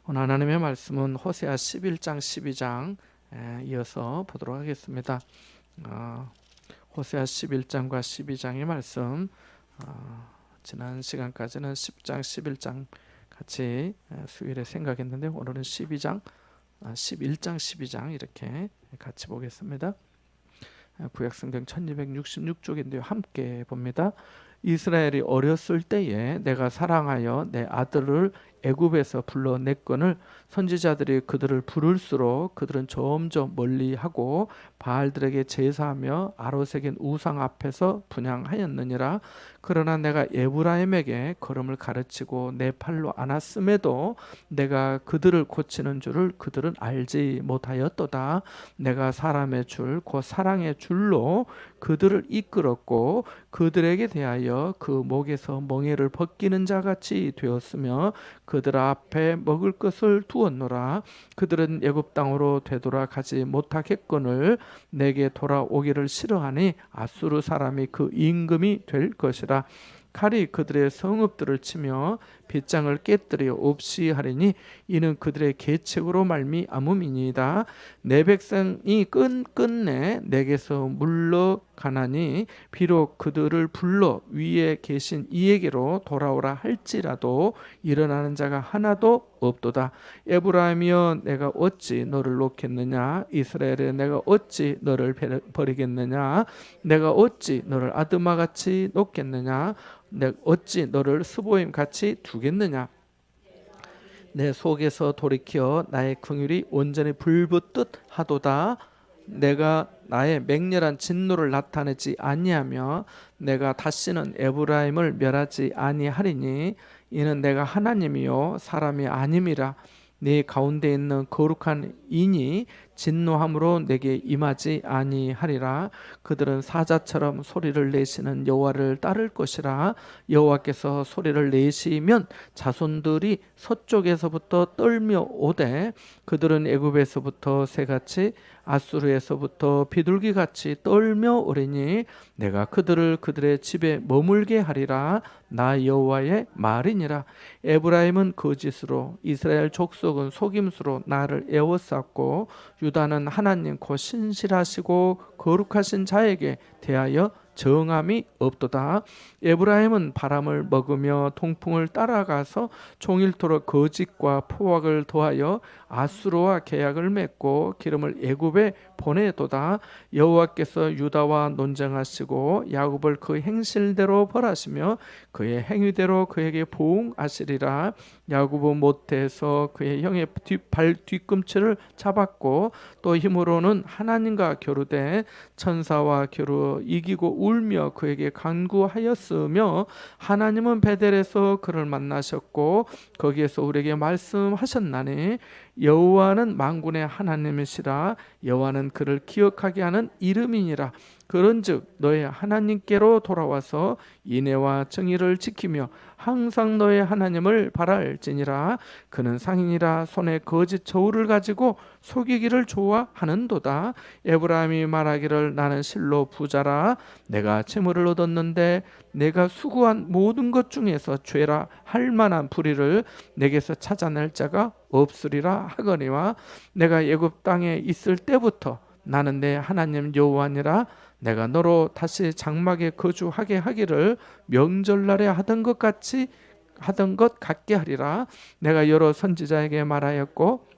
오늘 하나님의 말씀은 호세아 11장 12장 이어서 보도록 하겠습니다. 호세아 11장과 12장의 말씀, 지난 시간까지는 10장 11장 같이 수요일에 생각했는데 오늘은 11장 12장 이렇게 같이 보겠습니다. 구약성경 1266쪽인데요. 함께 봅니다. 이스라엘이 어렸을 때에 내가 사랑하여 내 아들을 애굽에서 불러냈거늘 선지자들이 그들을 부를수록 그들은 점점 멀리하고 바알들에게 제사하며 아로새긴 우상 앞에서 분향하였느니라. 그러나 내가 에브라임에게 걸음을 가르치고 내 팔로 안았음에도 내가 그들을 고치는 줄을 그들은 알지 못하였도다. 내가 사람의 줄 곧 사랑의 줄로 그들을 이끌었고 그들에게 대하여 그 목에서 멍에를 벗기는 자같이 되었으며 그들 앞에 먹을 것을 두었노라. 그들은 애굽 땅으로 되돌아가지 못하겠거늘 내게 돌아오기를 싫어하니 아수르 사람이 그 임금이 될 것이라. 칼이 그들의 성읍들을 치며 빗장을 깨뜨려 없이 하리니 이는 그들의 계책으로 말미암음이니이다. 내 백성이 끝내 내게서 물러가나니 비록 그들을 불러 위에 계신 이에게로 돌아오라 할지라도 일어나는 자가 하나도 없도다. 에브라임이여 내가 어찌 너를 놓겠느냐? 이스라엘에 내가 어찌 너를 버리겠느냐? 내가 어찌 너를 아드마같이 놓겠느냐? 내가 어찌 너를 스보임같이 두겠느냐? 내 속에서 돌이켜 나의 긍휼이 온전히 불붙듯 하도다. 내가 나의 맹렬한 진노를 나타내지 아니하며 내가 다시는 에브라임을 멸하지 아니하리니 이는 내가 하나님이요 사람이 아님이라. 네 가운데 있는 거룩한 인이 진노함으로 내게 임하지 아니하리라. 그들은 사자처럼 소리를 내시는 여호와를 따를 것이라. 여호와께서 소리를 내시면 자손들이 서쪽에서부터 떨며 오되 그들은 애굽에서부터 새같이 아수르에서부터 비둘기같이 떨며 오리니 내가 그들을 그들의 집에 머물게 하리라. 나 여호와의 말이니라. 에브라임은 거짓으로 이스라엘 족속은 속임수로 나를 에워쌌고 유다는 하나님 곧 신실하시고 거룩하신 자에게 대하여 정함이 없도다. 에브라임은 바람을 먹으며 통풍을 따라가서 종일토록 거짓과 포악을 더하여 아수르와 계약을 맺고 기름을 애굽에 보내도다. 여호와께서 유다와 논쟁하시고 야곱을 그 행실대로 벌하시며 그의 행위대로 그에게 보응하시리라. 야곱은 못해서 그의 형의 발 뒤꿈치를 잡았고 또 힘으로는 하나님과 겨루되 천사와 겨루 이기고 울며 그에게 간구하였으며 하나님은 베델에서 그를 만나셨고 거기에서 우리에게 말씀하셨나니 여호와는 만군의 하나님이시라. 여호와는 그를 기억하게 하는 이름이니라. 그런즉 너의 하나님께로 돌아와서 인애와 정의를 지키며 항상 너의 하나님을 바랄지니라. 그는 상인이라 손에 거짓 저울을 가지고 속이기를 좋아하는도다. 에브라임이 말하기를 나는 실로 부자라. 내가 재물을 얻었는데 내가 수고한 모든 것 중에서 죄라 할 만한 불의를 내게서 찾아낼 자가 없으리라 하거니와 내가 애굽 땅에 있을 때부터 나는 내 하나님 여호와니라. 내가 너로 다시 장막에 거주하게 하기를 명절날에 하던 것 같게 하리라. 내가 여러 선지자에게 말하였고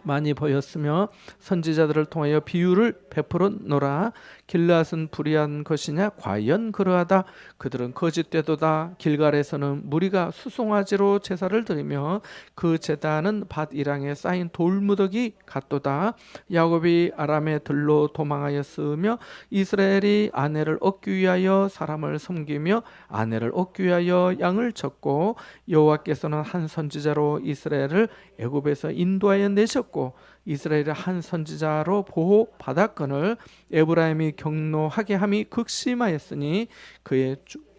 많이 보였으며 선지자들을 통하여 비유를 베풀었노라. 길앗은 불의한 것이냐? 과연 그러하다. 그들은 거짓되도다. 길갈에서는 무리가 수송아지로 제사를 드리며 그 제단은 밭이랑에 쌓인 돌무더기 같도다. 야곱이 아람의 들로 도망하였으며 이스라엘이 아내를 얻기 위하여 사람을 섬기며 아내를 얻기 위하여 양을 쳤고 여호와께서는 한 선지자로 이스라엘을 애굽에서 인도하여 내셨고 이스라엘의 한 선지자로 보호받았거늘 에브라임이 경노하게 함이 극심하였으니 그의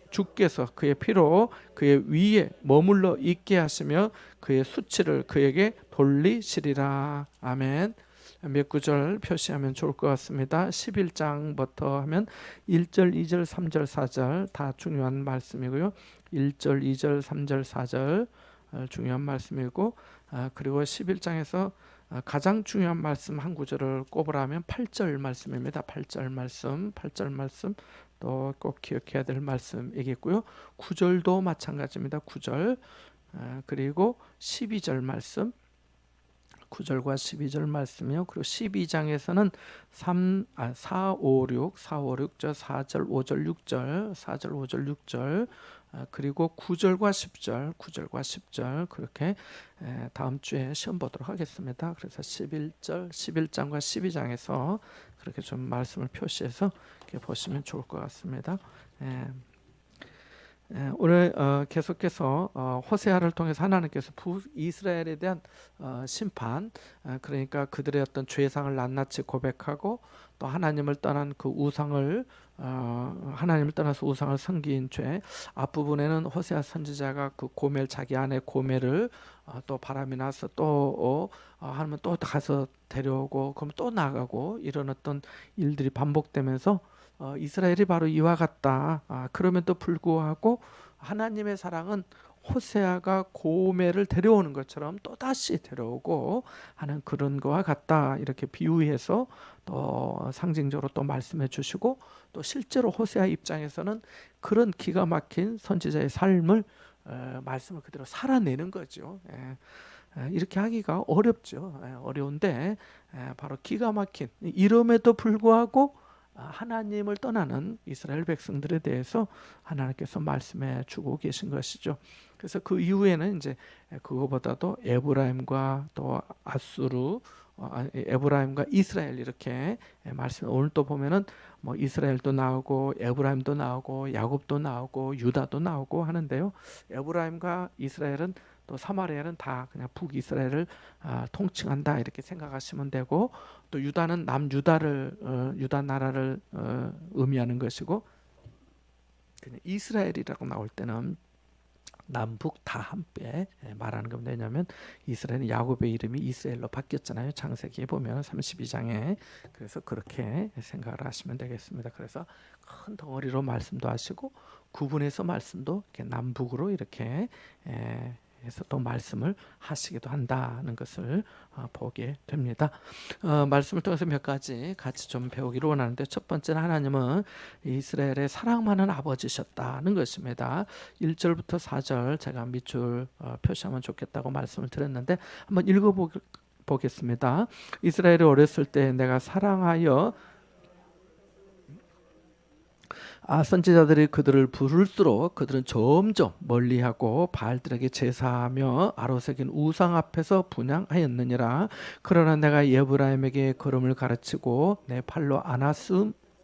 주께서 그의 피로 그의 위에 머물러 있게 하시며 그의 수치를 그에게 돌리시리라. 아멘. 몇 구절 표시하면 좋을 것 같습니다. 11장부터 하면 1절, 2절, 3절, 4절 다 중요한 말씀이고요. 1절, 2절, 3절, 4절 중요한 말씀이고, 그리고 11장에서 가장 중요한 말씀 한 구절을 꼽으라면 8절 말씀입니다. 8절 말씀 또 꼭 기억해야 될 말씀이겠고요. 9절도 마찬가지입니다. 9절 그리고 12절 말씀 9절과 12절 말씀이요. 그리고 12장에서는 4, 5, 6, 4절, 5절, 6절, 4절, 5절, 6절 그리고 9절과 10절 그렇게 다음 주에 시험 보도록 하겠습니다. 그래서 11장과 12장에서 그렇게 좀 말씀을 표시해서 이렇게 보시면 좋을 것 같습니다. 오늘 계속해서 호세아를 통해서 하나님께서 북이스라엘에 대한 심판, 그러니까 그들의 어떤 죄상을 낱낱이 고백하고 또 하나님을 떠난 그 우상을 하나님을 떠나서 우상을 섬긴 죄, 앞부분에는 호세아 선지자가 그 고멜 자기 아내 고멜을 또 바람이 나서 또 하면 또 가서 데려오고 그럼 또 나가고 이런 어떤 일들이 반복되면서 이스라엘이 바로 이와 같다. 그럼에도 불구하고 하나님의 사랑은 호세아가 고멜을 데려오는 것처럼 또 다시 데려오고 하는 그런 거와 같다. 이렇게 비유해서 또 상징적으로 또 말씀해 주시고 또 실제로 호세아 입장에서는 그런 기가 막힌 선지자의 삶을 말씀을 그대로 살아내는 거죠. 이렇게 하기가 어렵죠. 어려운데 바로 기가 막힌 이름에도 불구하고 하나님을 떠나는 이스라엘 백성들에 대해서 하나님께서 말씀해 주고 계신 것이죠. 그래서 그 이후에는 이제 그거보다도 에브라임과 또 아수르, 에브라임과 이스라엘 이렇게 말씀. 오늘 또 보면은 뭐 이스라엘도 나오고 에브라임도 나오고 야곱도 나오고 유다도 나오고 하는데요. 에브라임과 이스라엘은 또 사마리아는 다 그냥 북이스라엘을 통칭한다 이렇게 생각하시면 되고 또 유다는 남유다를 유다 나라를 의미하는 것이고 그냥 이스라엘이라고 나올 때는 남북 다 함께 말하는 겁니다. 왜냐하면 이스라엘은 야곱의 이름이 이스라엘로 바뀌었잖아요. 창세기에 보면 32장에 그래서 그렇게 생각을 하시면 되겠습니다. 그래서 큰 덩어리로 말씀도 하시고 구분해서 말씀도 이렇게 남북으로 이렇게 해서 또 말씀을 하시기도 한다는 것을 보게 됩니다. 말씀을 통해서 몇 가지 같이 좀 배우기를 원하는데 첫 번째는 하나님은 이스라엘의 사랑많은 아버지셨다는 것입니다. 1절부터 4절 제가 밑줄 표시하면 좋겠다고 말씀을 드렸는데 한번 읽어보겠습니다. 이스라엘이 어렸을 때 내가 사랑하여 선지자들이 그들을 부를수록 그들은 점점 멀리하고 바알들에게 제사하며 아로새긴 우상 앞에서 분향하였느니라. 그러나 내가 에브라임에게 걸음을 가르치고 내 팔로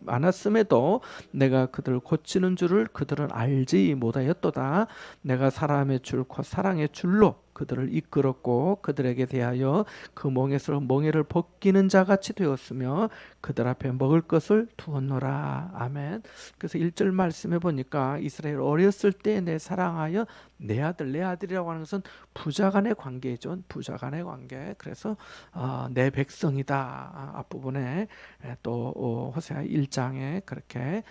안았음에도 내가 그들을 고치는 줄을 그들은 알지 못하였도다. 내가 사람의 줄 곧 사랑의 줄로 그들을 이끌었고 그들에게 대하여 그 멍에서 멍에를 벗기는 자같이 되었으며 그들 앞에 먹을 것을 두었노라. 아멘. 그래서 1절 말씀해 보니까 이스라엘 어렸을 때 내 사랑하여 내 아들이라고 하는 것은 부자간의 관계죠. 부자간의 관계. 그래서 내 백성이다. 앞부분에 또 호세아 1장에 그렇게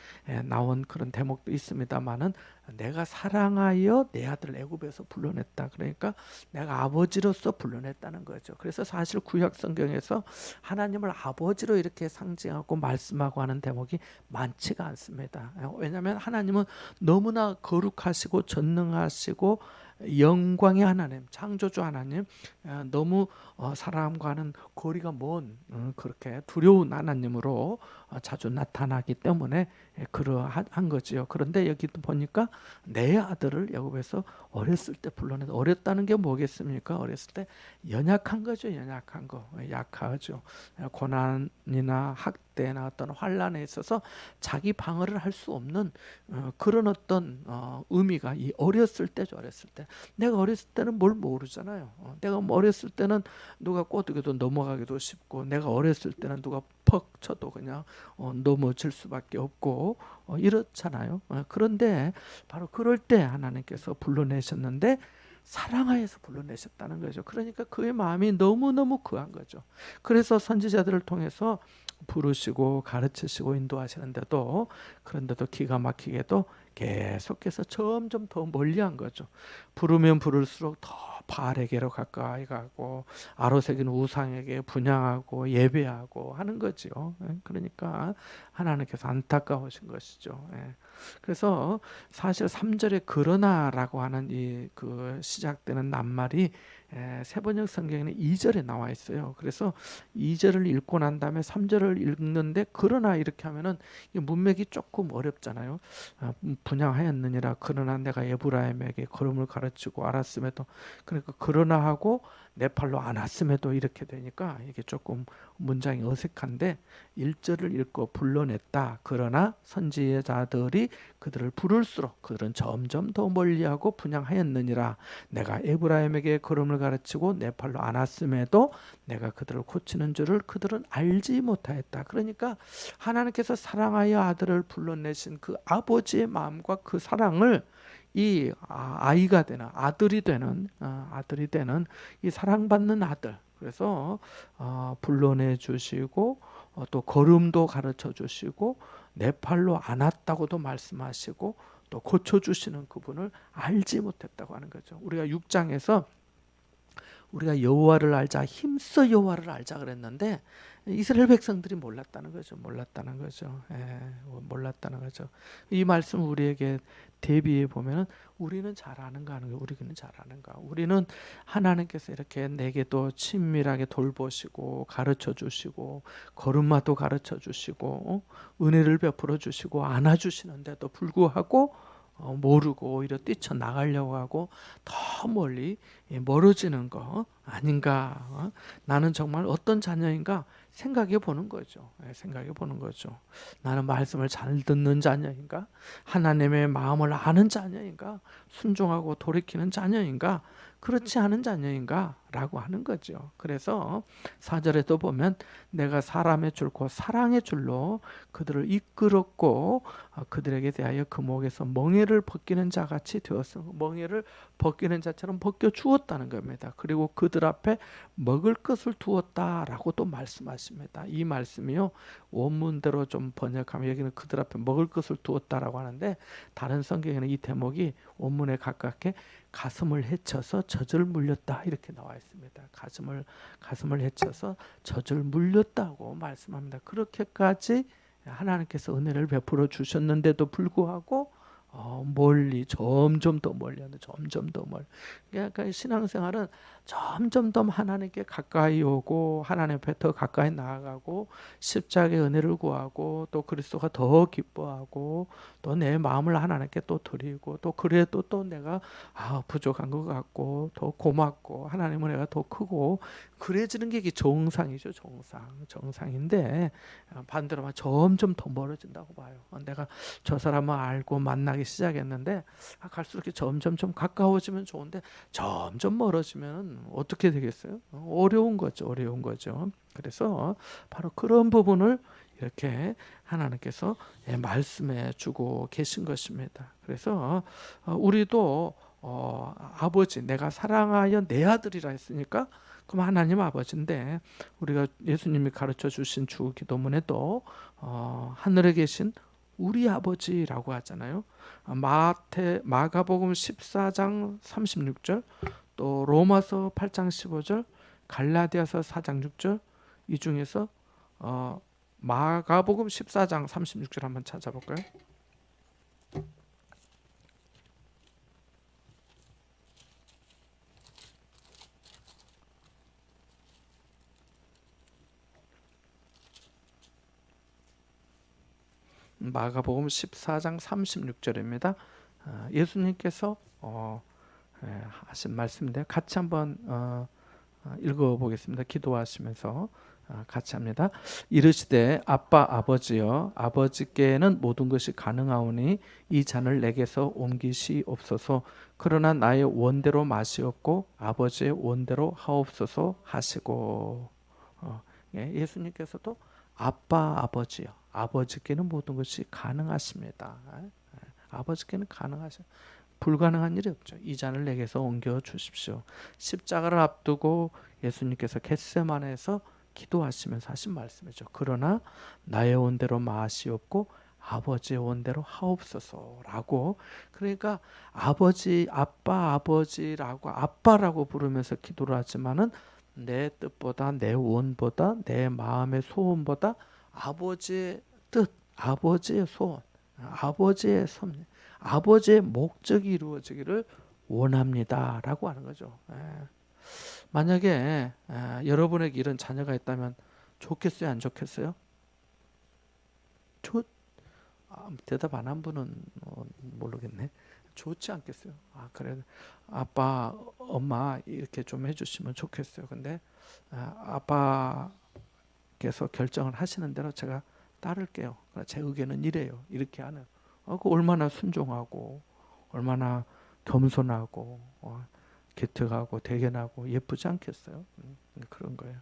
나온 그런 대목도 있습니다만은 내가 사랑하여 내 아들을 애굽에서 불러냈다. 그러니까 내가 아버지로서 불러냈다는 거죠. 그래서 사실 구약 성경에서 하나님을 아버지로 이렇게 상징하고 말씀하고 하는 대목이 많지가 않습니다. 왜냐하면 하나님은 너무나 거룩하시고 전능하시고 영광의 하나님, 창조주 하나님, 너무 사람과는 거리가 먼 그렇게 두려운 하나님으로 자주 나타나기 때문에 그러한 거지요. 그런데 여기도 보니까 내 아들을 야곱에서 어렸을 때 불러내서 어렸다는 게 뭐겠습니까? 어렸을 때 연약한 거죠. 연약한 거. 약하죠. 고난이나 학대나 어떤 환난에 있어서 자기 방어를 할 수 없는 그런 어떤 의미가 이 어렸을 때죠. 어렸을 때. 내가 어렸을 때는 뭘 모르잖아요. 내가 어렸을 때는 누가 꼬드겨도 넘어가기도 쉽고 내가 어렸을 때는 누가 퍽 쳐도 그냥 넘어질 수밖에 없고 이렇잖아요. 그런데 바로 그럴 때 하나님께서 불러내셨는데 사랑하여서 불러내셨다는 거죠. 그러니까 그의 마음이 너무너무 귀한 거죠. 그래서 선지자들을 통해서 부르시고 가르치시고 인도하시는데도 그런데도 기가 막히게도 계속해서 점점 더 멀리한 거죠. 부르면 부를수록 더 바알에게로 가까이 가고 아로새긴 우상에게 분향하고 예배하고 하는 거죠. 그러니까 하나님께서 안타까우신 것이죠. 그래서 사실 3절에 그러나라고 하는 이 그 시작되는 낱말이 세번역 성경에는 2절에 나와 있어요. 그래서 2절을 읽고 난 다음에 3절을 읽는데 그러나 이렇게 하면은 이 문맥이 조금 어렵잖아요. 분양하였느니라 그러나 내가 에브라임에게 걸음을 가르치고 알았음에도, 그러니까 그러나 하고 내 팔로 안 왔음에도 이렇게 되니까 이게 조금 문장이 어색한데 1절을 읽고 불러냈다. 그러나 선지자들이 그들을 부를수록 그들은 점점 더 멀리하고 분양하였느니라. 내가 에브라임에게 걸음을 가르치고 내 팔로 안 왔음에도 내가 그들을 고치는 줄을 그들은 알지 못하였다. 그러니까 하나님께서 사랑하여 아들을 불러내신 그 아버지의 마음과 그 사랑을 이 아이가 되는 아들이 되는 이 사랑받는 아들, 그래서 불러내 주시고 또 걸음도 가르쳐 주시고 내 팔로 안 왔다고도 말씀하시고 또 고쳐 주시는 그분을 알지 못했다고 하는 거죠. 우리가 6장에서 우리가 여호와를 알자, 힘써 여호와를 알자 그랬는데 이스라엘 백성들이 몰랐다는 거죠. 몰랐다는 거죠. 이 말씀 우리에게 대비해 보면은 우리는 잘 아는가 하는 거예요. 우리는 잘 아는가. 우리는 하나님께서 이렇게 내게도 친밀하게 돌보시고 가르쳐 주시고 걸음마도 가르쳐 주시고 은혜를 베풀어 주시고 안아 주시는데도 불구하고 모르고 오히려 뛰쳐나가려고 하고 더 멀리 멀어지는 거 아닌가. 나는 정말 어떤 자녀인가 생각해 보는 거죠. 생각해 보는 거죠. 나는 말씀을 잘 듣는 자녀인가? 하나님의 마음을 아는 자녀인가? 순종하고 돌이키는 자녀인가? 그렇지 않은 자녀인가? 라고 하는 거죠. 그래서 4절에도 보면 내가 사람의 줄 곧 사랑의 줄로 그들을 이끌었고 그들에게 대하여 그 목에서 멍에를 벗기는 자같이 되었어. 멍에를 벗기는 자처럼 벗겨 주었다는 겁니다. 그리고 그들 앞에 먹을 것을 두었다라고 또 말씀하십니다. 이 말씀이요, 원문대로 좀 번역하면 여기는 그들 앞에 먹을 것을 두었다라고 하는데 다른 성경에는 이 대목이 원문에 가깝게 가슴을 헤쳐서 젖을 물렸다 이렇게 나와 있습니다. 가슴을 헤쳐서 젖을 물렸다고 말씀합니다. 그렇게까지 하나님께서 은혜를 베풀어 주셨는데도 불구하고 멀리 점점 더 멀리. 그러니까 신앙생활은 점점 더 하나님께 가까이 오고 하나님 앞에 더 가까이 나아가고 십자가의 은혜를 구하고 또 그리스도가 더 기뻐하고 또 내 마음을 하나님께 또 드리고 또 그래도 또 내가 부족한 것 같고 더 고맙고 하나님 은혜가 더 크고 그래지는 게 이게 정상이죠. 정상인데 반대로 말 점점 더 멀어진다고 봐요. 내가 저 사람을 알고 만나기 시작했는데 갈수록 점점 좀 가까워지면 좋은데 점점 멀어지면 어떻게 되겠어요? 어려운 거죠. 그래서 바로 그런 부분을 이렇게 하나님께서 말씀해 주고 계신 것입니다. 그래서 우리도 아버지, 내가 사랑하여 내 아들이라 했으니까 그럼 하나님 아버지인데 우리가 예수님이 가르쳐 주신 주 기도문에도 하늘에 계신 우리 아버지라고 하잖아요. 마가복음 14장 36절, 또 로마서 8장 15절, 갈라디아서 4장 6절, 이 중에서 마가복음 14장 36절 한번 찾아볼까요? 마가복음 14장 36절입니다. 예수님께서 하신 말씀인데 같이 한번 읽어보겠습니다. 기도하시면서 같이 합니다. 이르시되 아빠 아버지여, 아버지께는 모든 것이 가능하오니 이 잔을 내게서 옮기시옵소서. 그러나 나의 원대로 마시옵고 아버지의 원대로 하옵소서 하시고, 예수님께서도 아빠 아버지요, 아버지께는 모든 것이 가능하십니다. 아버지께는 가능하셔. 불가능한 일이 없죠. 이 잔을 내게서 옮겨 주십시오. 십자가를 앞두고 예수님께서 겟세마네에서 기도하시면서 하신 말씀이죠. 그러나 나의 원대로 마시옵고 아버지의 원대로 하옵소서라고. 그러니까 아버지, 아빠, 아버지라고 아빠라고 부르면서 기도를 하지만은 내 뜻보다, 내 원보다, 내 마음의 소원보다 아버지의 뜻, 아버지의 소원, 아버지의 섭리, 아버지의 목적이 이루어지기를 원합니다라고 하는 거죠. 만약에 여러분에게 이런 자녀가 있다면 좋겠어요, 안 좋겠어요? 대답 안 한 분은 모르겠네. 좋지 않겠어요? 그래, 아빠, 엄마 이렇게 좀 해주시면 좋겠어요. 근데 아빠께서 결정을 하시는 대로 제가 따를게요. 제 의견은 이래요. 이렇게 하는. 그 얼마나 순종하고, 얼마나 겸손하고, 기특하고, 대견하고 예쁘지 않겠어요? 그런 거예요.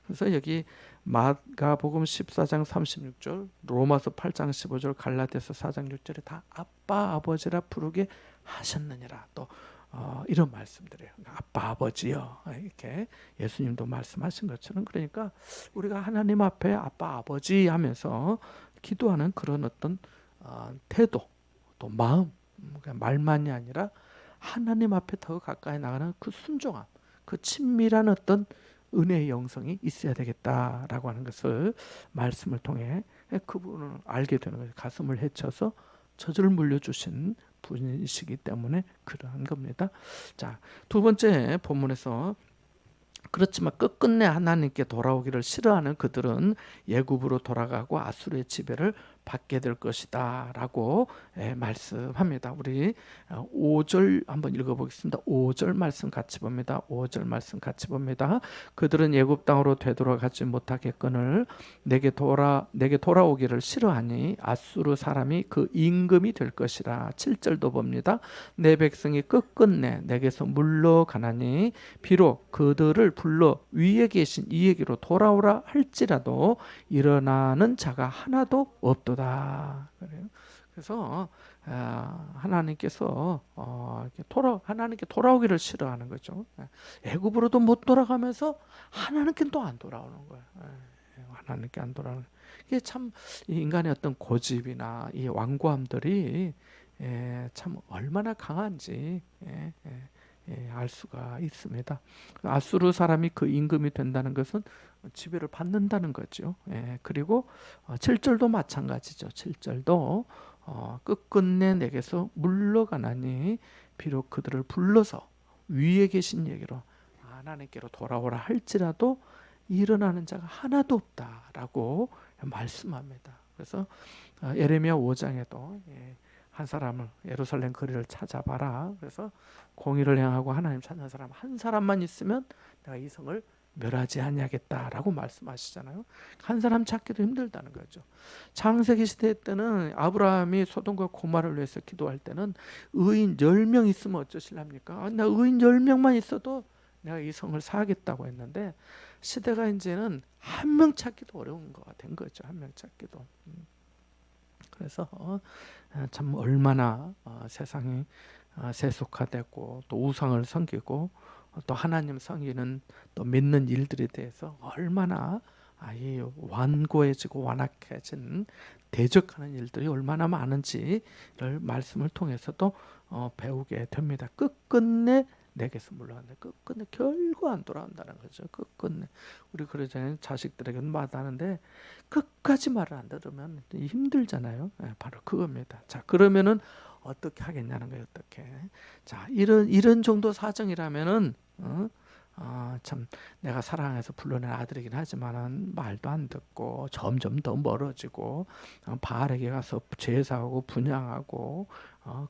그래서 여기 마가복음 14장 36절, 로마서 8장 15절, 갈라디아서 4장 6절에 다 아빠 아버지라 부르게 하셨느니라. 또 이런 말씀드려요. 아빠 아버지요. 이렇게 예수님도 말씀하신 것처럼, 그러니까 우리가 하나님 앞에 아빠 아버지 하면서 기도하는 그런 어떤 태도, 또 마음, 그냥 말만이 아니라 하나님 앞에 더 가까이 나가는 그 순종함, 그 친밀한 어떤 은혜의 영성이 있어야 되겠다라고 하는 것을 말씀을 통해 그분을 알게 되는 거예요. 가슴을 헤쳐서 저주를 물려주신 분이시기 때문에 그러한 겁니다. 자, 두 번째 본문에서 그렇지만 끝끝내 하나님께 돌아오기를 싫어하는 그들은 예굽으로 돌아가고 아수르의 지배를 받게 될 것이다 라고 말씀합니다. 우리 5절 한번 읽어보겠습니다. 5절 말씀 같이 봅니다. 5절 말씀 같이 봅니다. 그들은 예굽 땅으로 되돌아가지 못하겠거늘 내게 돌아오기를 싫어하니 아수르 사람이 그 임금이 될 것이라. 7절도 봅니다. 내 백성이 끝끝내 내게서 물러가나니 비록 그들을 불러 위에 계신 이에게로 돌아오라 할지라도 일어나는 자가 하나도 없도다. 그래서 하나님께서 하나님께 돌아오기를 싫어하는 거죠. 애굽으로도 못 돌아가면서 하나님께 또 안 돌아오는 거예요. 하나님께 안 돌아오는. 이게 참 인간의 어떤 고집이나 이 완고함들이 참 얼마나 강한지 알 수가 있습니다. 아수르 사람이 그 임금이 된다는 것은 지배를 받는다는 거죠. 그리고 7절도 마찬가지죠. 7절도 끝끝내 내게서 물러가나니 비록 그들을 불러서 위에 계신 얘기로 하나님께로 돌아오라 할지라도 일어나는 자가 하나도 없다라고 말씀합니다. 그래서 예레미야 5장에도 한 사람을 예루살렘 거리를 찾아봐라. 그래서 공의를 행하고 하나님 찾는 사람 한 사람만 있으면 내가 이 성을 멸하지 아니하겠다라고 말씀하시잖아요. 한 사람 찾기도 힘들다는 거죠. 창세기 시대 때는 아브라함이 소돔과 고모라를 위해서 기도할 때는 의인 10명 있으면 어쩌실랍니까? 나 의인 10명만 있어도 내가 이 성을 사겠다고 했는데 시대가 이제는 한 명 찾기도 어려운 거가 된 거죠. 한 명 찾기도. 그래서 참 얼마나 세상이 세속화되고 또 우상을 섬기고 또 하나님 섬기는 또 믿는 일들에 대해서 얼마나 이 완고해지고 완악해진 대적하는 일들이 얼마나 많은지를 말씀을 통해서도 배우게 됩니다. 끝끝내 내게서 물러간다. 끝끝내 결국 안 돌아온다는 거죠. 끝끝내. 우리 그러잖아요. 자식들에게는 말하는데 끝까지 말을 안 들으면 힘들잖아요. 바로 그겁니다. 자, 그러면은 어떻게 하겠냐는 거예요. 어떻게? 자, 이런 정도 사정이라면은 참 내가 사랑해서 불러낸 아들이긴 하지만은 말도 안 듣고 점점 더 멀어지고 바알에게 가서 제사하고 분향하고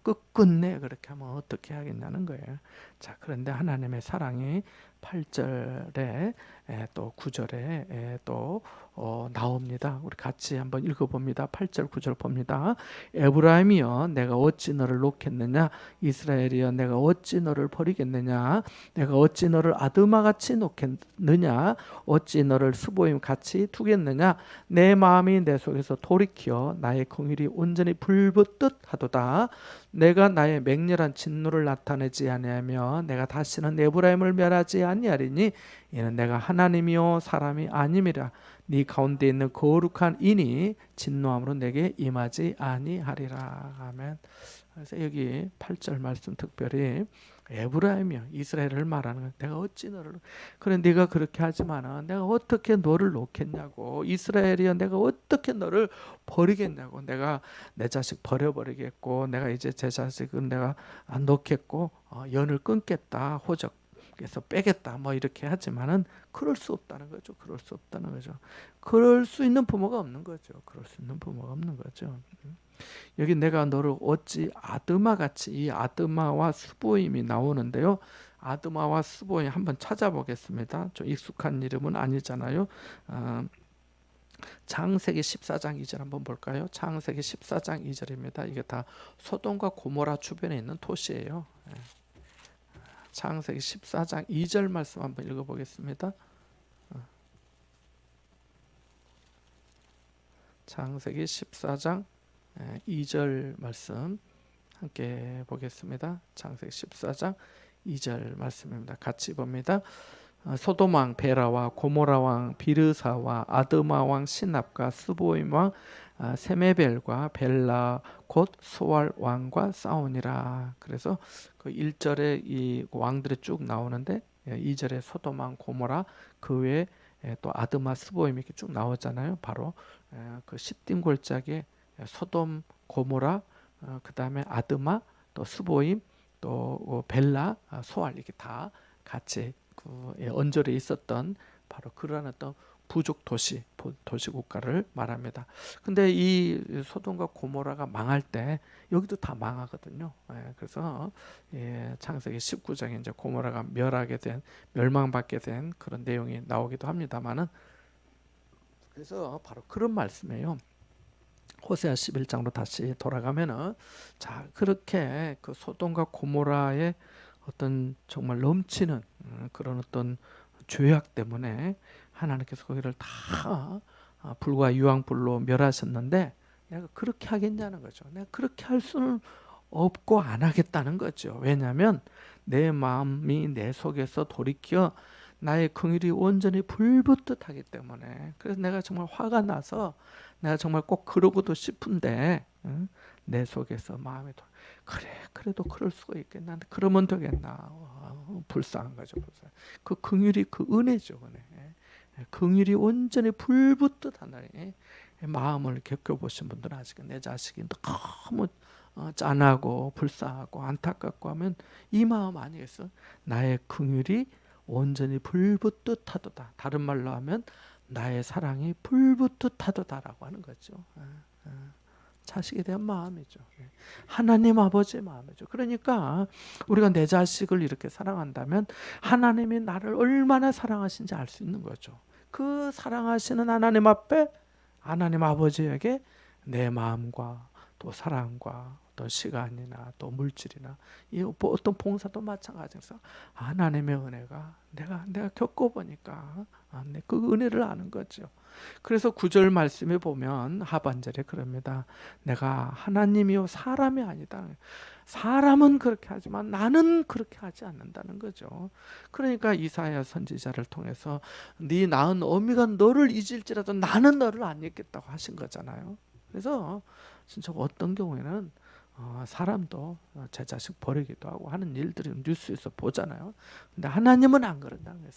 끝끝내 그렇게 하면 어떻게 하겠냐는 거예요. 자, 그런데 하나님의 사랑이 8절에 또 9절에 또 나옵니다. 우리 같이 한번 읽어봅니다. 8절 9절 봅니다. 에브라임이여 내가 어찌 너를 놓겠느냐, 이스라엘이여 내가 어찌 너를 버리겠느냐, 내가 어찌 너를 아드마같이 놓겠느냐, 어찌 너를 스보임같이 두겠느냐, 내 마음이 내 속에서 돌이켜 나의 긍휼이 온전히 불붙듯 하도다. 내가 나의 맹렬한 진노를 나타내지 아니하며 내가 다시는 에브라임을 멸하지 아니하리니 이는 내가 하나님이요 사람이 아님이라. 네 가운데 있는 거룩한 인이 진노함으로 내게 임하지 아니하리라. 아멘. 그래서 여기 8절 말씀 특별히 에브라임이요 이스라엘을 말하는 거야. 내가 어찌 너를 그래 네가 그렇게 하지만은 내가 어떻게 너를 놓겠냐고. 이스라엘이여 내가 어떻게 너를 버리겠냐고. 내가 내 자식 버려버리겠고 내가 이제 제 자식은 내가 안 놓겠고 연을 끊겠다 호적에서 빼겠다 뭐 이렇게 하지만은 그럴 수 없다는 거죠. 그럴 수 없다는 거죠. 그럴 수 있는 부모가 없는 거죠. 그럴 수 있는 부모가 없는 거죠. 여기 내가 너를 어찌 아드마같이 이 아드마와 스보임이 나오는데요. 아드마와 스보임 한번 찾아보겠습니다. 좀 익숙한 이름은 아니잖아요. 창세기 14장 2절 한번 볼까요? 창세기 14장 2절입니다. 이게 다 소돔과 고모라 주변에 있는 도시예요. 창세기 14장 2절 말씀 한번 읽어보겠습니다. 창세기 14장 2절 말씀 함께 보겠습니다. 창세기 14장 2절 말씀입니다. 같이 봅니다. 소돔 왕 베라와 고모라 왕 비르사와 아드마 왕 시납과 스보임 왕 세메벨과 벨라 곧 소알 왕과 싸우니라. 그래서 그 1절에 이 왕들이 쭉 나오는데 2절에 소돔 왕 고모라 그 외에 또 아드마 스보임 이렇게 쭉 나오잖아요. 바로 그 시딤 골짜기에 소돔 고모라 그 다음에 아드마 또 스보임 또 벨라 소알 이렇게 다 같이 그 언저리에 있었던 바로 그러한 어떤 부족 도시 국가를 말합니다. 근데 이 소돔과 고모라가 망할 때 여기도 다 망하거든요. 그래서 창세기 19장에 이제 고모라가 멸망받게 된 그런 내용이 나오기도 합니다만은 그래서 바로 그런 말씀이에요. 호세아 11장으로 다시 돌아가면은 자 그렇게 그 소돔과 고모라의 어떤 정말 넘치는 그런 어떤 죄악 때문에 하나님께서 거기를 다 불과 유황불로 멸하셨는데 내가 그렇게 하겠냐는 거죠. 내가 그렇게 할 수는 없고 안 하겠다는 거죠. 왜냐하면 내 마음이 내 속에서 돌이켜 나의 긍휼이 온전히 불붙듯 하기 때문에 그래서 내가 정말 화가 나서 내가 정말 꼭 그러고도 싶은데 내 속에서 마음이 그래 그래도 그럴 수가 있겠나 그러면 되겠나 불쌍한 거죠. 불쌍한. 그 긍휼이 그 은혜죠. 은혜. 긍휼이 온전히 불붙듯 하나님 마음을 겪어보신 분들은 아시겠 내 자식이 너무 짠하고 불쌍하고 안타깝고 하면 이 마음 아니겠어? 나의 긍휼이 온전히 불붙듯 하도다. 다른 말로 하면 나의 사랑이 불붙듯 하도다라고 하는 거죠. 자식에 대한 마음이죠. 하나님 아버지의 마음이죠. 그러니까 우리가 내 자식을 이렇게 사랑한다면 하나님이 나를 얼마나 사랑하신지 알 수 있는 거죠. 그 사랑하시는 하나님 앞에 하나님 아버지에게 내 마음과 또 사랑과 어떤 시간이나 또 물질이나 이 어떤 봉사도 마찬가지에서 하나님의 은혜가 내가 겪어보니까 그 은혜를 아는 거죠. 그래서 9절 말씀에 보면 하반절에 그럽니다. 내가 하나님이요 사람이 아니다. 사람은 그렇게 하지만 나는 그렇게 하지 않는다는 거죠. 그러니까 이사야 선지자를 통해서 네 낳은 어미가 너를 잊을지라도 나는 너를 안 잊겠다고 하신 거잖아요. 그래서 진짜 어떤 경우에는 사람도 제 자식 버리기도 하고 하는 일들이 뉴스에서 보잖아요. 근데 하나님은 안 그런다는 거예요.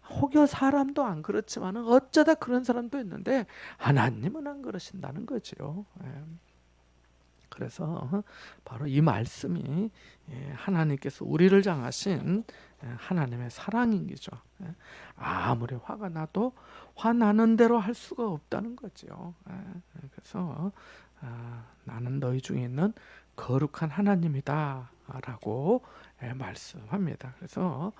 혹여 사람도 안 그렇지만은 어쩌다 그런 사람도 있는데 하나님은 안 그러신다는 거죠. 그래서 바로 이 말씀이 하나님께서 우리를 향하신 하나님의 사랑인 거죠. 아무리 화가 나도 화나는 대로 할 수가 없다는 거죠. 그래서 나는 너희 중에 있는 거룩한 하나님이다 라고 말씀합니다. 그래서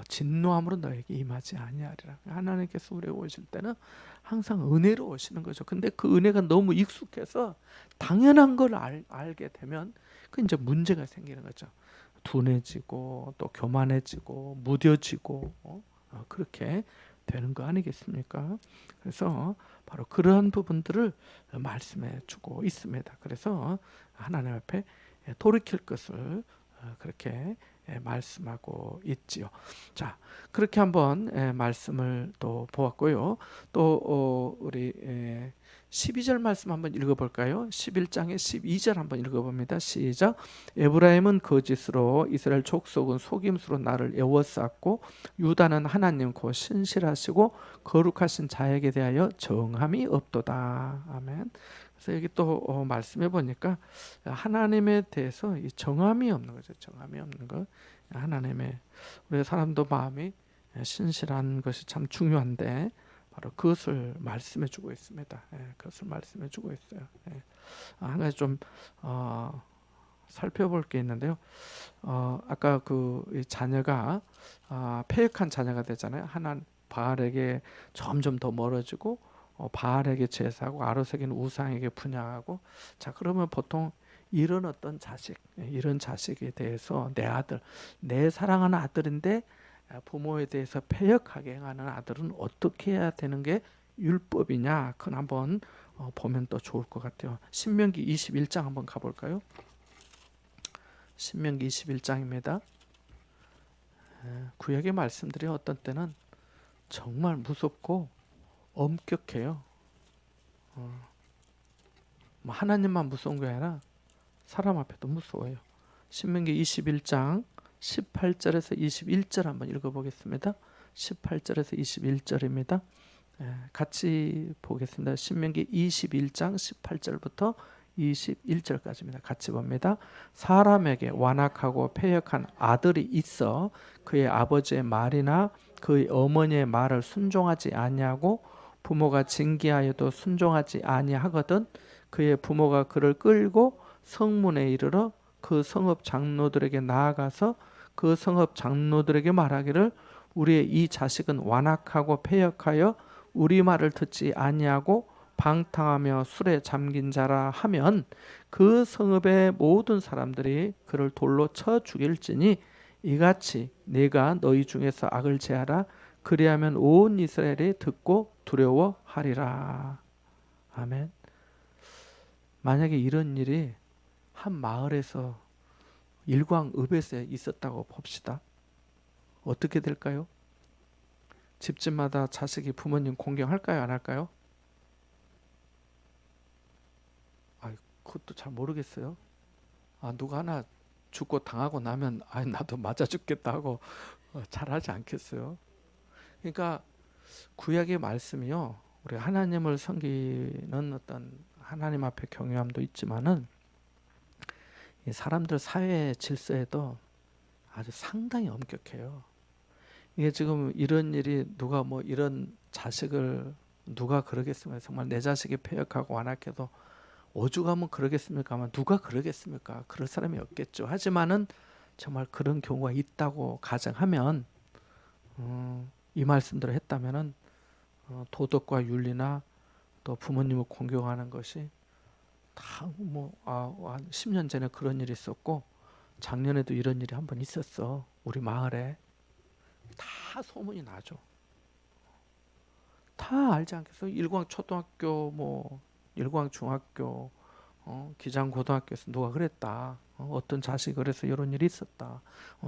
진노함으로 너에게 임하지 아니하리라. 하나님께서 우리에게 오실 때는 항상 은혜로 오시는 거죠. 근데 그 은혜가 너무 익숙해서 당연한 걸 알게 되면 그 이제 문제가 생기는 거죠. 둔해지고 또 교만해지고 무뎌지고 그렇게 되는 거 아니겠습니까? 그래서 바로 그러한 부분들을 말씀해 주고 있습니다. 그래서 하나님 앞에 돌이킬 것을 그렇게 있지요. 자, 그렇게 한번 말씀을 또 보았고요. 또 우리 12절 말씀 한번 읽어볼까요? 11장의 12절 한번 읽어봅니다. 시작. 에브라임은 거짓으로 이스라엘 족속은 속임수로 나를 에워쌌고 유다는 하나님 곧 신실하시고 거룩하신 자에게 대하여 정함이 없도다. 아멘. 그래서 여기 또 말씀해 보니까 하나님에 대해서 이 정함이 없는 거죠. 정함이 없는 것. 하나님의 우리 사람도 마음이 신실한 것이 참 중요한데 바로 그것을 말씀해 주고 있습니다. 그것을 말씀해 주고 있어요. 한 가지 좀 살펴볼 게 있는데요. 아까 그 자녀가 패역한 자녀가 되잖아요. 하나님 바알에게 점점 더 멀어지고 바알에게 제사하고 아로색인 우상에게 분향하고 자 그러면 보통 이런 어떤 자식 이런 자식에 대해서 내 아들 내 사랑하는 아들인데 부모에 대해서 패역하게 행하는 아들은 어떻게 해야 되는 게 율법이냐 그건 한번 보면 또 좋을 것 같아요. 신명기 21장 한번 가볼까요? 신명기 21장입니다. 구약의 말씀들이 어떤 때는 정말 무섭고 엄격해요. 하나님만 무서운 게 아니라 사람 앞에도 무서워요. 신명기 21장 18절에서 21절 한번 읽어보겠습니다. 18절에서 21절입니다. 같이 보겠습니다. 신명기 21장 18절부터 21절까지입니다. 같이 봅니다. 사람에게 완악하고 패역한 아들이 있어 그의 아버지의 말이나 그의 어머니의 말을 순종하지 아니하고 부모가 징계하여도 순종하지 아니하거든 그의 부모가 그를 끌고 성문에 이르러 그 성읍 장로들에게 나아가서 그 성읍 장로들에게 말하기를 우리의 이 자식은 완악하고 패역하여 우리 말을 듣지 아니하고 방탕하며 술에 잠긴 자라 하면 그 성읍의 모든 사람들이 그를 돌로 쳐 죽일지니 이같이 내가 너희 중에서 악을 제하라 그리하면 온 이스라엘이 듣고 두려워하리라. 아멘. 만약에 이런 일이 한 마을에서 일광읍에서 있었다고 봅시다. 어떻게 될까요? 집집마다 자식이 부모님 공경할까요? 안 할까요? 그것도 잘 모르겠어요. 누가 하나 죽고 당하고 나면 나도 맞아 죽겠다 하고 잘하지 않겠어요. 그러니까 구약의 말씀이요. 우리 하나님을 섬기는 어떤 하나님 앞에 경외함도 있지만은 이 사람들 사회 질서에도 아주 상당히 엄격해요. 이게 지금 이런 일이 누가 뭐 이런 자식을 누가 그러겠습니까? 정말 내 자식이 패역하고 완악해도 오죽하면 그러겠습니까? 누가 그러겠습니까? 그럴 사람이 없겠죠. 하지만은 정말 그런 경우가 있다고 가정하면 이 말씀들을 했다면은 도덕과 윤리나 또 부모님을 공경하는 것이 다 한 10년 전에 그런 일이 있었고 작년에도 이런 일이 한 번 있었어. 우리 마을에 다 소문이 나죠. 다 알지 않겠어? 일광초등학교 일광중학교 기장고등학교에서 누가 그랬다. 어떤 자식이 그래서 이런 일이 있었다.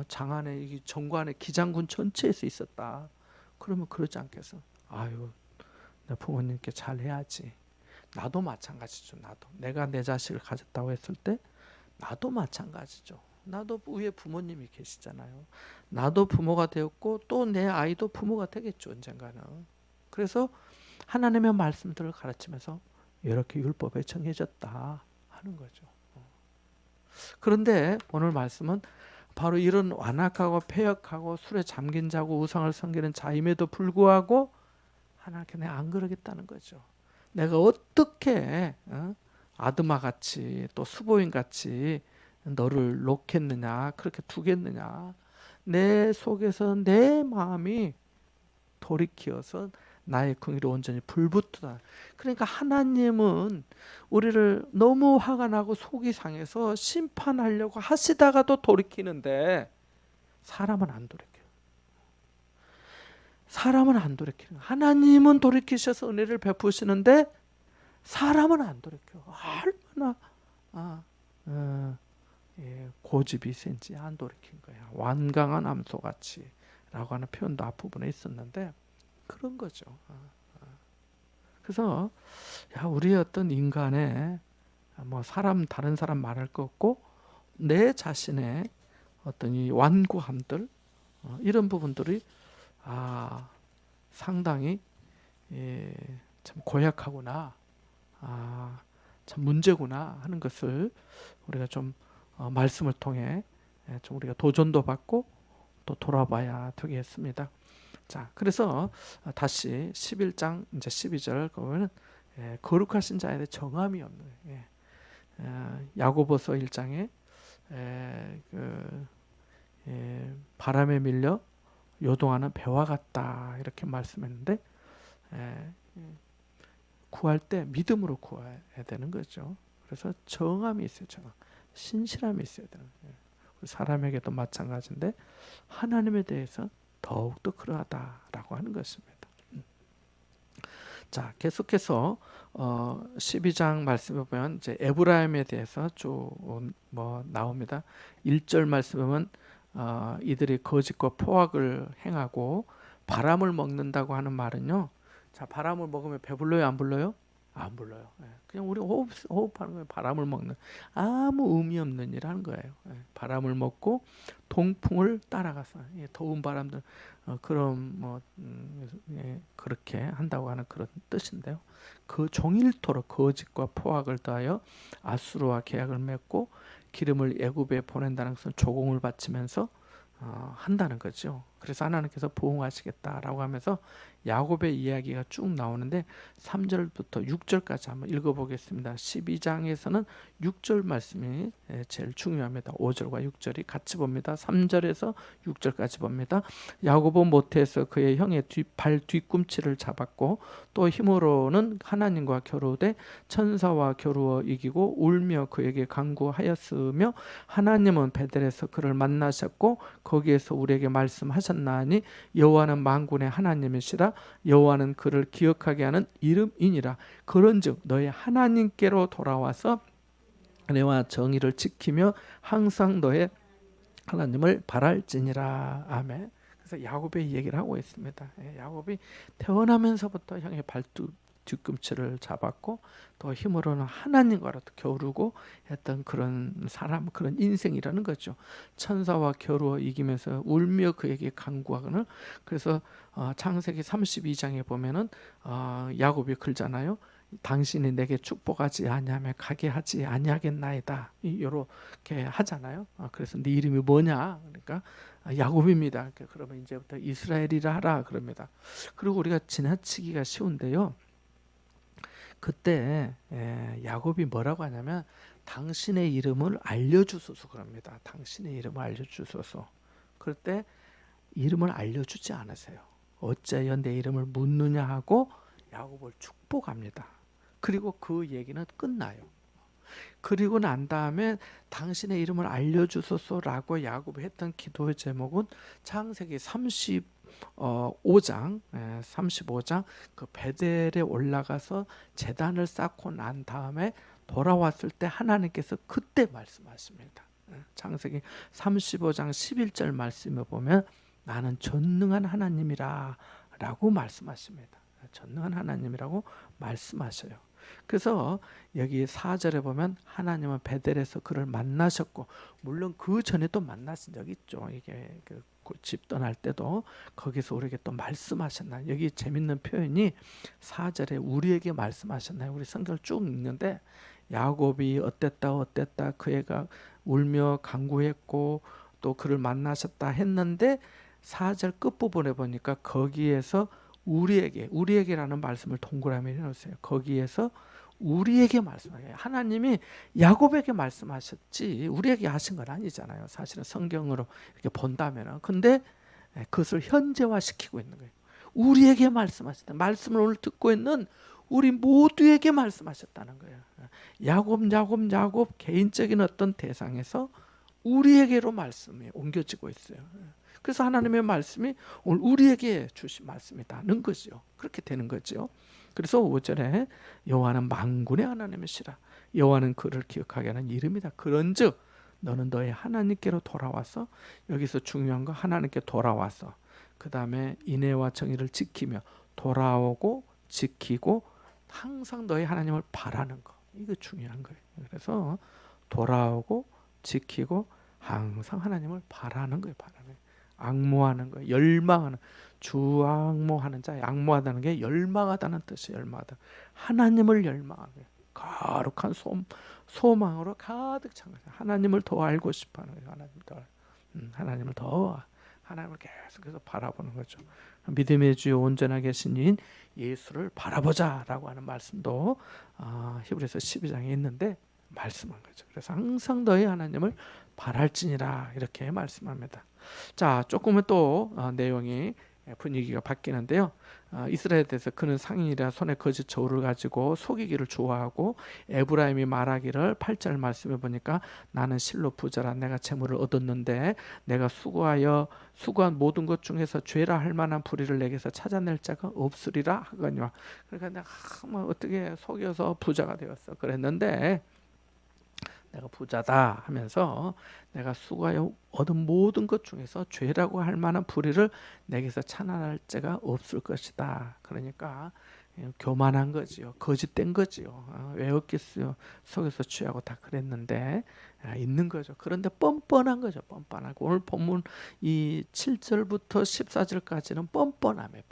장안에 이 정관에 기장군 전체에서 있었다. 그러면 그러지 않겠어? 아유, 내 부모님께 잘해야지. 나도 마찬가지죠. 나도 내가 내 자식을 가졌다고 했을 때 나도 마찬가지죠. 나도 위에 부모님이 계시잖아요. 나도 부모가 되었고 또 내 아이도 부모가 되겠죠. 언젠가는. 그래서 하나님의 말씀들을 가르치면서 이렇게 율법에 정해졌다 하는 거죠. 그런데 오늘 말씀은 바로 이런 완악하고 패역하고 술에 잠긴 자고 우상을 섬기는 자임에도 불구하고 하나님께 내가 안 그러겠다는 거죠. 내가 어떻게 아드마같이 또 수보인같이 너를 놓겠느냐 그렇게 두겠느냐 내 속에서 내 마음이 돌이키어서 나의 긍휼이 온전히 불붙다. 그러니까 하나님은 우리를 너무 화가 나고 속이 상해서 심판하려고 하시다가도 돌이키는데 사람은 안 돌이켜요. 사람은 안 돌이키는. 하나님은 돌이키셔서 은혜를 베푸시는데 사람은 안 돌이켜. 얼마나 고집이 센지 안 돌이킨 거야. 완강한 암소같이라고 하는 표현도 앞부분에 있었는데 그런 거죠. 그래서 우리의 어떤 인간의 뭐 다른 사람 말할 거 없고 내 자신의 어떤 이 완고함들 이런 부분들이 상당히 참 고약하구나, 참 문제구나 하는 것을 우리가 좀 말씀을 통해 좀 우리가 도전도 받고 또 돌아봐야 되겠습니다. 자, 그래서 다시 11장 이제 12절 보면은 거룩하신 자에 대해 정함이 없는 야고보서 1장에 바람에 밀려 요동하는 배와 같다 이렇게 말씀했는데 구할 때 믿음으로 구해야 되는 거죠. 그래서 정함이 있어요. 정함. 신실함이 있어야 되는 거예요. 사람에게도 마찬가지인데 하나님에 대해서 더욱더 그러하다라고 하는 것입니다. 자, 계속해서 12장 말씀에 보면 이제 에브라임에 대해서 쭉 나옵니다. 1절 말씀에 보면 이들이 거짓과 포악을 행하고 바람을 먹는다고 하는 말은요. 자, 바람을 먹으면 배불러요, 안 불러요? 안 불러요. 그냥 우리 호흡하는 거예요. 바람을 먹는 아무 의미 없는 일 하는 거예요. 바람을 먹고 동풍을 따라가서 더운 바람들 그런 그렇게 한다고 하는 그런 뜻인데요. 그 종일토록 거짓과 포악을 더하여 아수르와 계약을 맺고 기름을 애굽에 보낸다는 것은 조공을 바치면서 한다는 거죠. 그래서 하나님께서 보응하시겠다라고 하면서 야곱의 이야기가 쭉 나오는데 3절부터 6절까지 한번 읽어보겠습니다. 12장에서는 6절 말씀이 제일 중요합니다. 5절과 6절이 같이 봅니다. 3절에서 6절까지 봅니다. 야곱은 모태에서 그의 형의 발 뒤꿈치를 잡았고 또 힘으로는 하나님과 겨루되 천사와 겨루어 이기고 울며 그에게 간구하였으며 하나님은 베델에서 그를 만나셨고 거기에서 우리에게 말씀하셨나니 여호와는 만군의 하나님이시라 여호와는 그를 기억하게 하는 이름이니라. 그런즉 너희 하나님께로 돌아와서 은혜와 정의를 지키며 항상 너의 하나님을 바랄지니라. 아멘. 그래서 야곱의 얘기를 하고 있습니다. 야곱이 태어나면서부터 형의 뒤꿈치를 잡았고 또 힘으로는 하나님과라도 겨루고 했던 그런 사람, 그런 인생이라는 거죠. 천사와 겨루어 이기면서 울며 그에게 간구하거늘. 그래서 창세기 32장에 보면은 야곱이 글잖아요. 당신이 내게 축복하지 아니하면 가게 하지 아니하겠나이다. 이렇게 하잖아요. 그래서 네 이름이 뭐냐? 그러니까 야곱입니다. 그러면 이제부터 이스라엘이라 하라 그럽니다. 그리고 우리가 지나치기가 쉬운데요. 그때 야곱이 뭐라고 하냐면 당신의 이름을 알려주소서 그럽니다. 당신의 이름을 알려주소서. 그럴 때 이름을 알려주지 않으세요. 어찌하여 내 이름을 묻느냐 하고 야곱을 축복합니다. 그리고 그 얘기는 끝나요. 그리고 난 다음에 당신의 이름을 알려주소서라고 야곱이 했던 기도의 제목은 창세기 35장 그 베델에 올라가서 제단을 쌓고 난 다음에 돌아왔을 때 하나님께서 그때 말씀하십니다. 창세기 35장 11절 말씀에 보면 나는 전능한 하나님이라 라고 말씀하십니다. 전능한 하나님이라고 말씀하셔요. 그래서 여기 4절에 보면 하나님은 베델에서 그를 만나셨고, 물론 그 전에도 만나신 적이 있죠. 이게 집 떠날 때도 거기서 우리에게 또 말씀하셨나요? 여기 재밌는 표현이 4절에 우리에게 말씀하셨나요? 우리 성경을 쭉 읽는데 야곱이 어땠다 그 애가 울며 간구했고 또 그를 만나셨다 했는데 4절 끝부분에 보니까 거기에서 우리에게라는 말씀을 동그라미 해놓으세요. 거기에서 우리에게 말씀하세요. 하나님이 야곱에게 말씀하셨지 우리에게 하신 건 아니잖아요. 사실은 성경으로 이렇게 본다면은. 근데 그것을 현재화시키고 있는 거예요. 우리에게 말씀하셨다. 말씀을 오늘 듣고 있는 우리 모두에게 말씀하셨다는 거예요. 야곱 개인적인 어떤 대상에서 우리에게로 말씀이 옮겨지고 있어요. 그래서 하나님의 말씀이 오늘 우리에게 주신 말씀이라는 거죠. 그렇게 되는 거죠. 그래서 5절에 여호와는 만군의 하나님이시라. 여호와는 그를 기억하게 하는 이름이다. 그런즉 너는 너의 하나님께로 돌아와서, 여기서 중요한 거 하나님께 돌아와서, 그 다음에 인애와 정의를 지키며 돌아오고 지키고 항상 너의 하나님을 바라는 거, 이거 중요한 거예요. 그래서 돌아오고 지키고 항상 하나님을 바라는 거예요. 바라는 거예요. 앙모하는 거예요. 열망하는, 주앙모하는 자, 앙모하다는 게 열망하다는 뜻이에요. 열망하다. 하나님을 열망하는 거예요. 거룩한 소망으로 가득 찬 거예요. 하나님을 더 알고 싶어하는 거예요. 하나님을 계속해서 바라보는 거죠. 믿음의 주요 온전하게 계신 이인 예수를 바라보자라고 하는 말씀도 히브리서 12장에 있는데 말씀한 거죠. 그래서 항상 너희 하나님을 바랄지니라 이렇게 말씀합니다. 자, 조금은 또 내용이 분위기가 바뀌는데요. 이스라엘에 대해서 그는 상인이라 손에 거짓 저울을 가지고 속이기를 좋아하고, 에브라임이 말하기를 8절 말씀해 보니까 나는 실로 부자라, 내가 재물을 얻었는데 내가 수고한 모든 것 중에서 죄라 할 만한 불의를 내게서 찾아낼 자가 없으리라 하거니와. 그러니까 내가 뭐 어떻게 속여서 부자가 되었어 그랬는데, 내가 부자다 하면서 내가 수고하여 얻은 모든 것 중에서 죄라고 할 만한 불의를 내게서 찾아낼 자가 없을 것이다. 그러니까 교만한 거지요. 거짓된 거지요. 왜 없겠어요. 속에서 취하고 다 그랬는데 있는 거죠. 그런데 뻔뻔한 거죠. 뻔뻔하고, 오늘 본문 이 7절부터 14절까지는 뻔뻔함에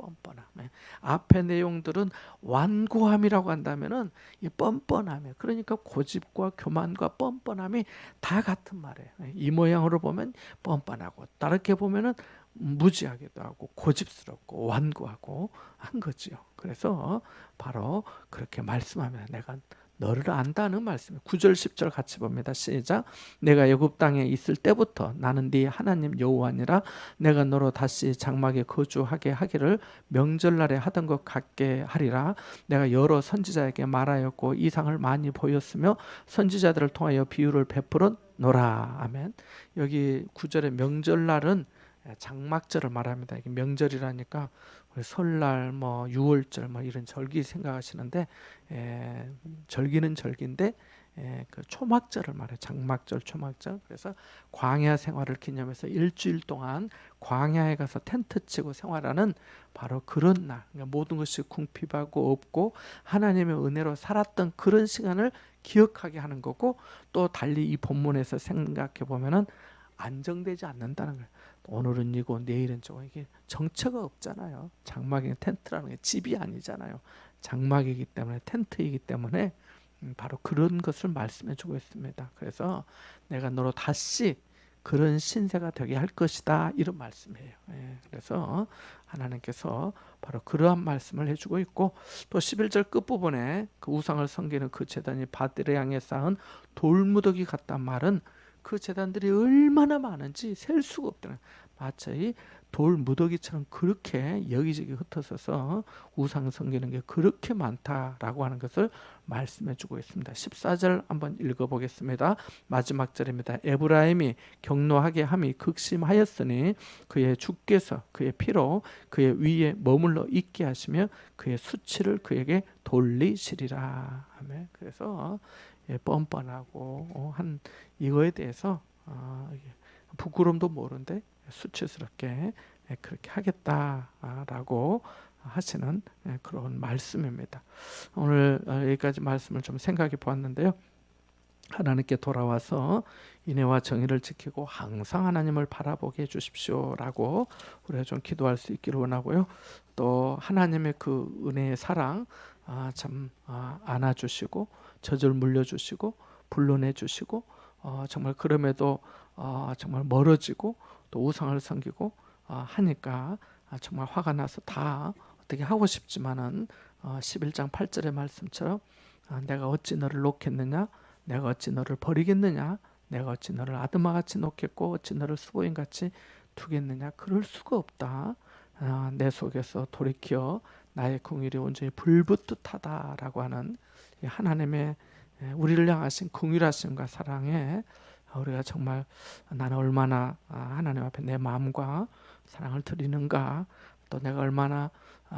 앞에 내용들은 완고함이라고 한다면은 이 뻔뻔함에, 그러니까 고집과 교만과 뻔뻔함이 다 같은 말이에요. 이 모양으로 보면 뻔뻔하고, 다르게 보면은 무지하기도 하고 고집스럽고 완고하고 한 거지요. 그래서 바로 그렇게 말씀하면 내가 너를 안다는 말씀이에요. 9절 10절 같이 봅니다. 시작. 내가 애굽 땅에 있을 때부터 나는 네 하나님 여호와니라. 내가 너로 다시 장막에 거주하게 하기를 명절날에 하던 것 같게 하리라. 내가 여러 선지자에게 말하였고 이상을 많이 보였으며 선지자들을 통하여 비유를 베풀었노라. 아멘. 여기 9절의 명절날은 장막절을 말합니다. 이게 명절이라니까 우리 설날, 뭐 유월절, 뭐 이런 절기 생각하시는데, 절기는 절기인데 그 초막절을 말해요. 장막절, 초막절. 그래서 광야 생활을 기념해서 일주일 동안 광야에 가서 텐트 치고 생활하는 바로 그런 날. 그러니까 모든 것이 궁핍하고 없고 하나님의 은혜로 살았던 그런 시간을 기억하게 하는 거고, 또 달리 이 본문에서 생각해 보면은 안정되지 않는다는 거예요. 오늘은 이고 내일은 저거, 이게 정체가 없잖아요. 장막이, 텐트라는 게 집이 아니잖아요. 장막이기 때문에, 텐트이기 때문에 바로 그런 것을 말씀해 주고 있습니다. 그래서 내가 너로 다시 그런 신세가 되게 할 것이다, 이런 말씀이에요. 그래서 하나님께서 바로 그러한 말씀을 해주고 있고, 또 11절 끝부분에 그 우상을 섬기는 그 제단이 바들의 양에 쌓은 돌무더기 같단 말은 그 제단들이 얼마나 많은지 셀 수가 없다는, 마치 돌 무더기처럼 그렇게 여기저기 흩어져서 우상 섬기는 게 그렇게 많다라고 하는 것을 말씀해 주고 있습니다. 14절 한번 읽어보겠습니다. 마지막 절입니다. 에브라임이 경노하게 함이 극심하였으니 그의 주께서 그의 피로 그의 위에 머물러 있게 하시며 그의 수치를 그에게 돌리시리라. 아멘. 그래서 뻔뻔하고 한 이거에 대해서 부끄럼도 모르는데 수치스럽게 그렇게 하겠다라고 하시는 그런 말씀입니다. 오늘 여기까지 말씀을 좀 생각해 보았는데요. 하나님께 돌아와서 인애와 정의를 지키고 항상 하나님을 바라보게 해주십시오라고 우리가 좀 기도할 수 있기를 원하고요. 또 하나님의 그 은혜의 사랑 참 안아주시고 젖을 물려주시고 불러내주시고, 정말 그럼에도 정말 멀어지고 또 우상을 섬기고 하니까 정말 화가 나서 다 어떻게 하고 싶지만은 11장 8절의 말씀처럼 내가 어찌 너를 놓겠느냐, 내가 어찌 너를 버리겠느냐, 내가 어찌 너를 아드마같이 놓겠고 어찌 너를 수고인같이 두겠느냐, 그럴 수가 없다. 내 속에서 돌이켜 나의 긍휼이 온전히 불붙듯하다라고 하는 하나님의 우리를 향하신 긍휼하심과 사랑에 우리가 정말 나는 얼마나 하나님 앞에 내 마음과 사랑을 드리는가, 또 내가 얼마나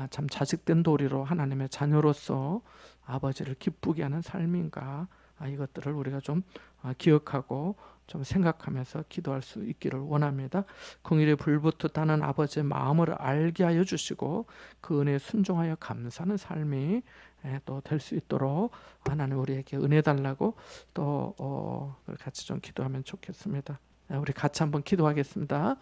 참 자식된 도리로 하나님의 자녀로서 아버지를 기쁘게 하는 삶인가, 이것들을 우리가 좀 기억하고 좀 생각하면서 기도할 수 있기를 원합니다. 긍휼에 불붙었다는 아버지의 마음을 알게 하여 주시고 그 은혜에 순종하여 감사하는 삶이 또 될 수 있도록 하나님 우리에게 은혜 달라고 또 같이 좀 기도하면 좋겠습니다. 우리 같이 한번 기도하겠습니다.